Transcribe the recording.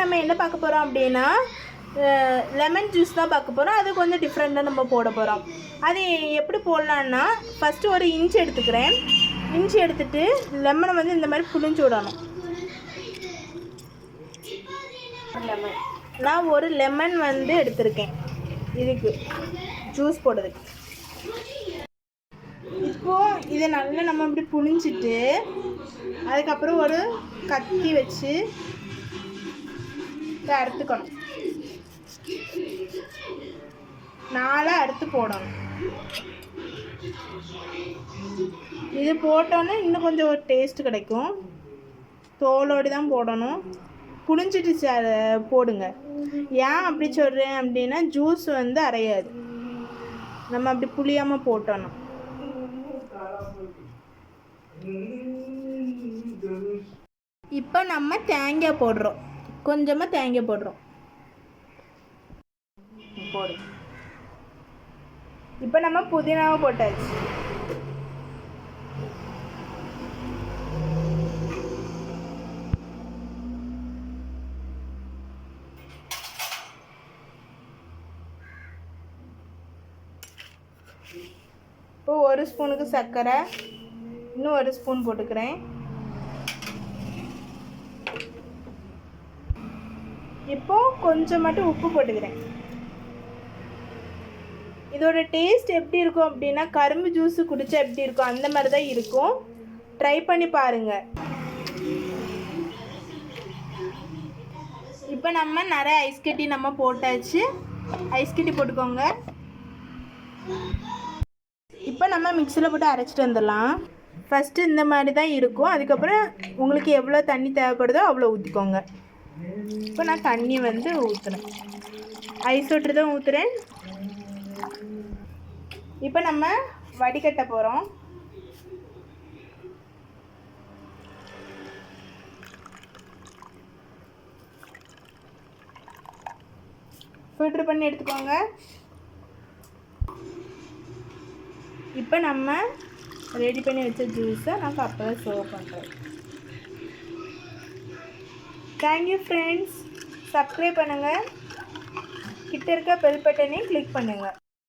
நம்ம என்ன பார்க்க போகிறோம் அப்படின்னா லெமன் ஜூஸ் தான் பார்க்க போகிறோம். அது கொஞ்சம் டிஃப்ரெண்ட்டாக நம்ம போட போகிறோம். அது எப்படி போடலான்னா, ஃபஸ்ட்டு ஒரு இன்ச்சு எடுத்துக்கிறேன். இன்ச்சு எடுத்துகிட்டு லெமனை வந்து இந்த மாதிரி புழிஞ்சு விடணும். லெமன் நான் ஒரு லெமன் வந்து எடுத்திருக்கேன் இதுக்கு ஜூஸ் போடுறதுக்கு. இப்போது இதை நல்லா நம்ம இப்படி புழிஞ்சிட்டு அதுக்கப்புறம் ஒரு கத்தி வச்சு இதை அறுத்துக்கணும். 4 அறுத்து போடணும். இது போட்டோன்னே இன்னும் கொஞ்சம் ஒரு டேஸ்ட்டு கிடைக்கும். தோலோடு தான் போடணும். புழிஞ்சிட்டு போடுங்க. ஏன் அப்படி சொல்கிறேன் அப்படின்னா, ஜூஸ் வந்து அரையாது. நம்ம அப்படி புளியாமல் போட்டோணும். இப்போ நம்ம தேங்காய் போடுறோம். கொஞ்சமாக தேங்காய் போடுறோம். போடும். இப்போ நம்ம புதினாவை போட்டாச்சு. இப்போ 1 ஸ்பூனுக்கு சர்க்கரை, இன்னும் 1 ஸ்பூன் போட்டுக்கிறேன். இப்போ கொஞ்சம் மட்டும் உப்பு போட்டுக்கிறேன். இதோட டேஸ்ட் எப்படி இருக்கும் அப்படின்னா, கரும்பு ஜூஸு குடித்தா எப்படி இருக்கும் அந்த மாதிரி தான் இருக்கும். ட்ரை பண்ணி பாருங்கள். இப்போ நம்ம நிறைய ஐஸ் கட்டி நம்ம போட்டாச்சு. ஐஸ் கட்டி போட்டுக்கோங்க. இப்போ நம்ம மிக்சியில் போட்டு அரைச்சிட்டு வந்துடலாம். ஃபஸ்ட்டு இந்த மாதிரி தான் இருக்கும். அதுக்கப்புறம் உங்களுக்கு எவ்வளோ தண்ணி தேவைப்படுதோ அவ்வளோ ஊற்றிக்கோங்க. இப்போ நான் தண்ணி வந்து ஊற்றுறேன். ஐஸ் வாட்டர் தான் ஊற்றுறேன். இப்போ நம்ம வடிகட்ட போகிறோம். ஃபில்ட்ரு பண்ணி எடுத்துக்கோங்க. இப்போ நம்ம ரெடி பண்ணி வச்ச ஜூஸை நான் கப்பில் சர்வ் பண்ணுறேன். Thank you friends. சப்ஸ்கிரைப் பண்ணுங்கள். கிட்ட இருக்க பெல் பட்டனையும் கிளிக் பண்ணுங்கள்.